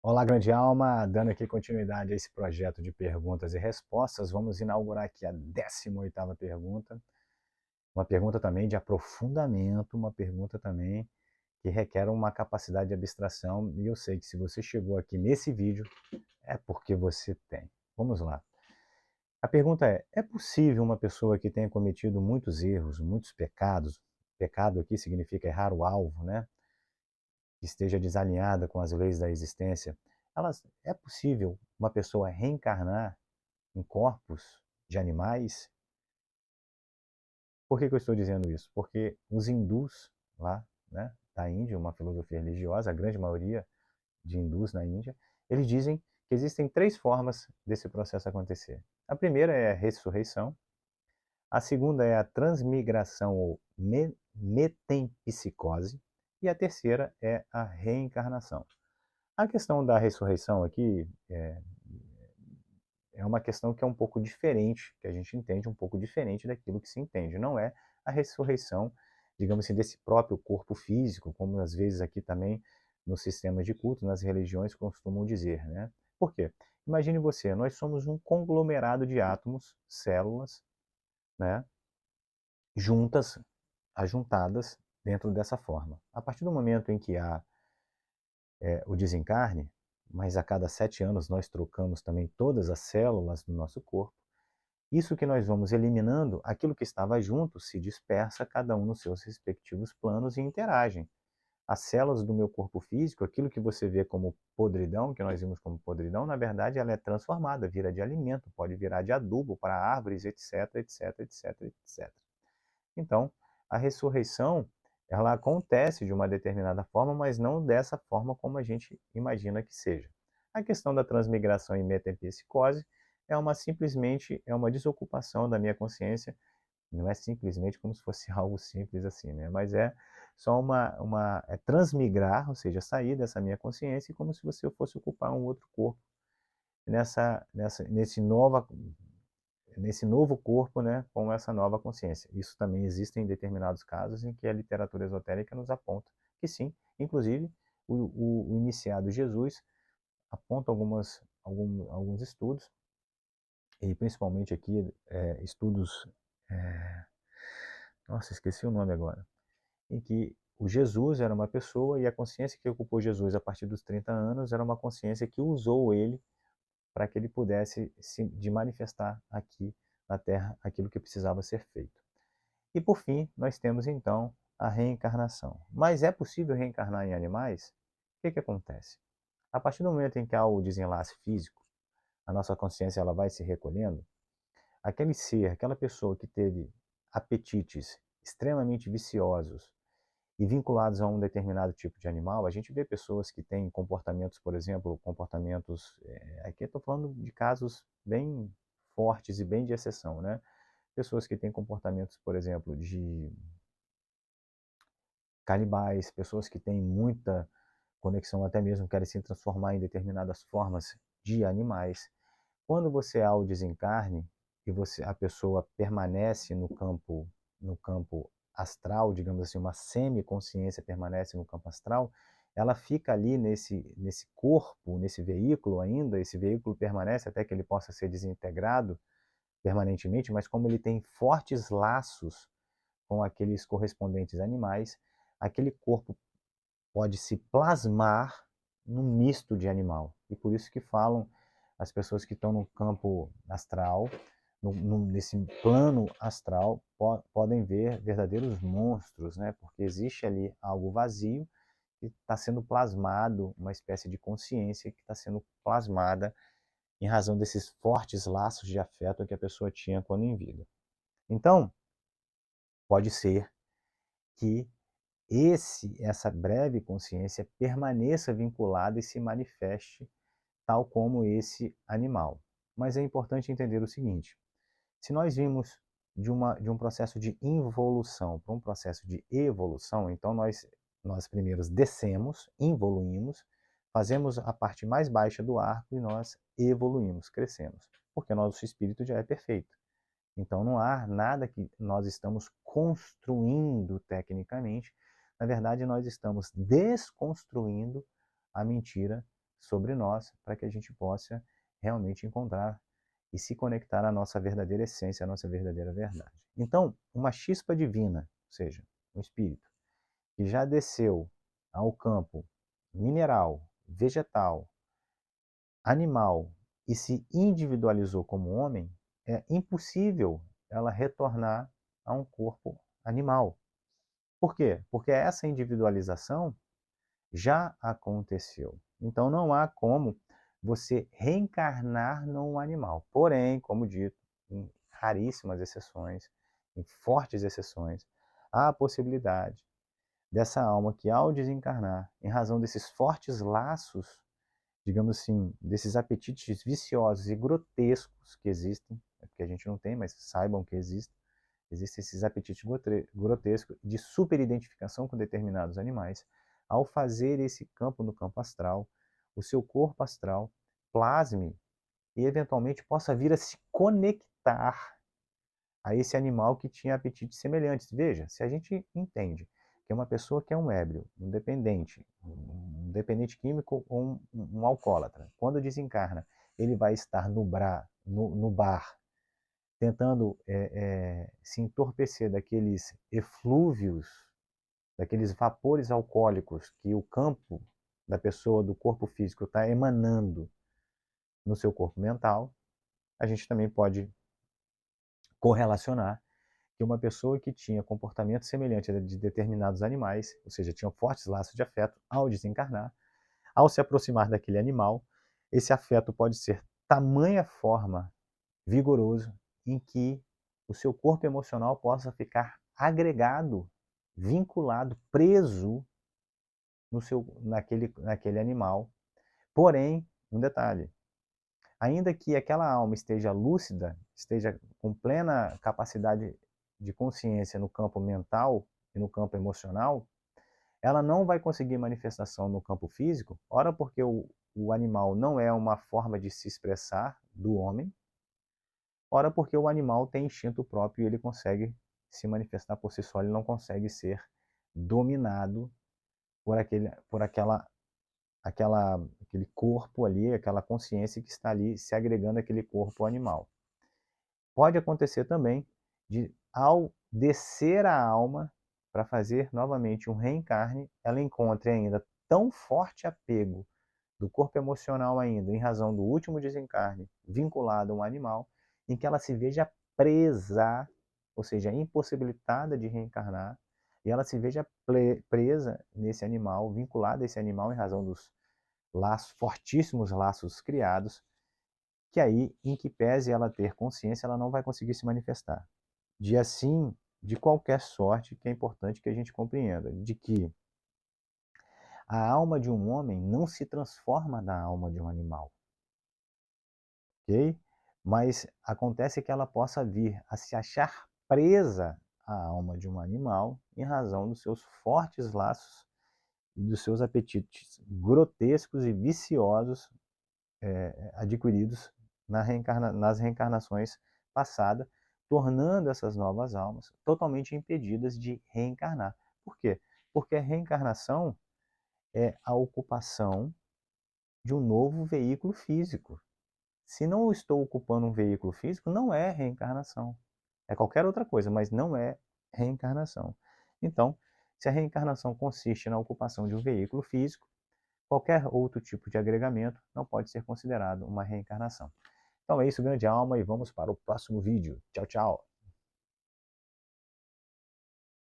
Olá, grande alma, dando aqui continuidade a esse projeto de perguntas e respostas, vamos inaugurar aqui a 18ª pergunta, uma pergunta também de aprofundamento, uma pergunta também que requer uma capacidade de abstração, e eu sei que se você chegou aqui nesse vídeo, é porque você tem. Vamos lá. A pergunta é possível uma pessoa que tenha cometido muitos erros, muitos pecados, pecado aqui significa errar o alvo, né? Que esteja desalinhada com as leis da existência, é possível uma pessoa reencarnar em corpos de animais? Por que eu estou dizendo isso? Porque os hindus lá, né, da Índia, uma filosofia religiosa, a grande maioria de hindus na Índia, eles dizem que existem três formas desse processo acontecer. A primeira é a ressurreição, a segunda é a transmigração ou metempsicose, e a terceira é a reencarnação. A questão da ressurreição aqui é uma questão que é um pouco diferente, que a gente entende um pouco diferente daquilo que se entende. Não é a ressurreição, digamos assim, desse próprio corpo físico, como às vezes aqui também nos sistemas de culto, nas religiões costumam dizer, né? Por quê? Imagine você, nós somos um conglomerado de átomos, células, né, juntas, ajuntadas dentro dessa forma. A partir do momento em que há o desencarne, mas a cada 7 anos nós trocamos também todas as células do nosso corpo. Isso que nós vamos eliminando, aquilo que estava junto se dispersa, cada um nos seus respectivos planos e interagem. As células do meu corpo físico, aquilo que você vê como podridão, que nós vimos como podridão, na verdade ela é transformada, vira de alimento, pode virar de adubo para árvores, etc, etc, etc, etc. Então, a ressurreição, ela acontece de uma determinada forma, mas não dessa forma como a gente imagina que seja. A questão da transmigração e metempsicose simplesmente uma desocupação da minha consciência, não é simplesmente como se fosse algo simples assim, né? Mas é só transmigrar, ou seja, sair dessa minha consciência como se você fosse ocupar um outro corpo nesse novo corpo, né, com essa nova consciência. Isso também existe em determinados casos em que a literatura esotérica nos aponta que sim, inclusive o iniciado Jesus aponta alguns estudos, e principalmente aqui estudos, é, nossa, esqueci o nome agora, em que o Jesus era uma pessoa e a consciência que ocupou Jesus a partir dos 30 anos era uma consciência que usou ele para que ele pudesse de manifestar aqui na Terra aquilo que precisava ser feito. E por fim, nós temos então a reencarnação. Mas é possível reencarnar em animais? O que acontece? A partir do momento em que há o desenlace físico, a nossa consciência ela vai se recolhendo, aquele ser, aquela pessoa que teve apetites extremamente viciosos e vinculados a um determinado tipo de animal, a gente vê pessoas que têm comportamentos, por exemplo, aqui eu estou falando de casos bem fortes e bem de exceção, né? Pessoas que têm comportamentos, por exemplo, de canibais, pessoas que têm muita conexão, até mesmo querem se transformar em determinadas formas de animais. Quando você há o desencarne e a pessoa permanece no campo astral, digamos assim, uma semiconsciência permanece no campo astral, ela fica ali nesse corpo, nesse veículo ainda, esse veículo permanece até que ele possa ser desintegrado permanentemente, mas como ele tem fortes laços com aqueles correspondentes animais, aquele corpo pode se plasmar num misto de animal. E por isso que falam as pessoas que estão no campo astral, nesse plano astral, podem ver verdadeiros monstros, né? Porque existe ali algo vazio que está sendo plasmado, uma espécie de consciência que está sendo plasmada em razão desses fortes laços de afeto que a pessoa tinha quando em vida. Então, pode ser que essa breve consciência permaneça vinculada e se manifeste tal como esse animal. Mas é importante entender o seguinte: se nós vimos de um processo de involução para um processo de evolução, então nós primeiros descemos, evoluímos, fazemos a parte mais baixa do arco e nós evoluímos, crescemos, porque nosso espírito já é perfeito. Então não há nada que nós estamos construindo tecnicamente. Na verdade, nós estamos desconstruindo a mentira sobre nós, para que a gente possa realmente encontrar e se conectar à nossa verdadeira essência, à nossa verdadeira verdade. Então, uma chispa divina, ou seja, um espírito, que já desceu ao campo mineral, vegetal, animal e se individualizou como homem, é impossível ela retornar a um corpo animal. Por quê? Porque essa individualização já aconteceu. Então não há como você reencarnar num animal. Porém, como dito, em raríssimas exceções, em fortes exceções, há a possibilidade dessa alma que, ao desencarnar, em razão desses fortes laços, digamos assim, desses apetites viciosos e grotescos que existem, que a gente não tem, mas saibam que existem, existem esses apetites grotescos de superidentificação com determinados animais. Ao fazer esse campo no campo astral, o seu corpo astral plasme e eventualmente possa vir a se conectar a esse animal que tinha apetites semelhantes. Veja, se a gente entende que uma pessoa que é um ébrio, um dependente químico ou um alcoólatra, quando desencarna, ele vai estar no bar tentando se entorpecer daqueles eflúvios, daqueles vapores alcoólicos que o campo da pessoa, do corpo físico, está emanando no seu corpo mental, a gente também pode correlacionar que uma pessoa que tinha comportamento semelhante a de determinados animais, ou seja, tinha fortes laços de afeto, ao desencarnar, ao se aproximar daquele animal, esse afeto pode ser tamanha forma vigoroso em que o seu corpo emocional possa ficar agregado, vinculado, preso naquele animal. Porém, um detalhe, ainda que aquela alma esteja lúcida, esteja com plena capacidade de consciência no campo mental e no campo emocional, ela não vai conseguir manifestação no campo físico, ora porque o animal não é uma forma de se expressar do homem, ora porque o animal tem instinto próprio e ele consegue se manifestar por si só, ele não consegue ser dominado aquele corpo ali, aquela consciência que está ali se agregando àquele corpo animal. Pode acontecer também de, ao descer a alma para fazer novamente um reencarne, ela encontre ainda tão forte apego do corpo emocional ainda, em razão do último desencarne, vinculado a um animal, em que ela se veja presa, ou seja, impossibilitada de reencarnar, e ela se veja presa nesse animal, vinculada a esse animal em razão dos laços, fortíssimos laços criados, que aí, em que pese ela ter consciência, ela não vai conseguir se manifestar. De assim, de qualquer sorte, que é importante que a gente compreenda, de que a alma de um homem não se transforma na alma de um animal, ok? Mas acontece que ela possa vir a se achar presa à alma de um animal em razão dos seus fortes laços e dos seus apetites grotescos e viciosos adquiridos nas reencarnações passadas, tornando essas novas almas totalmente impedidas de reencarnar. Por quê? Porque a reencarnação é a ocupação de um novo veículo físico. Se não estou ocupando um veículo físico, não é reencarnação. É qualquer outra coisa, mas não é reencarnação. Então, se a reencarnação consiste na ocupação de um veículo físico, qualquer outro tipo de agregamento não pode ser considerado uma reencarnação. Então é isso, grande alma, e vamos para o próximo vídeo. Tchau, tchau!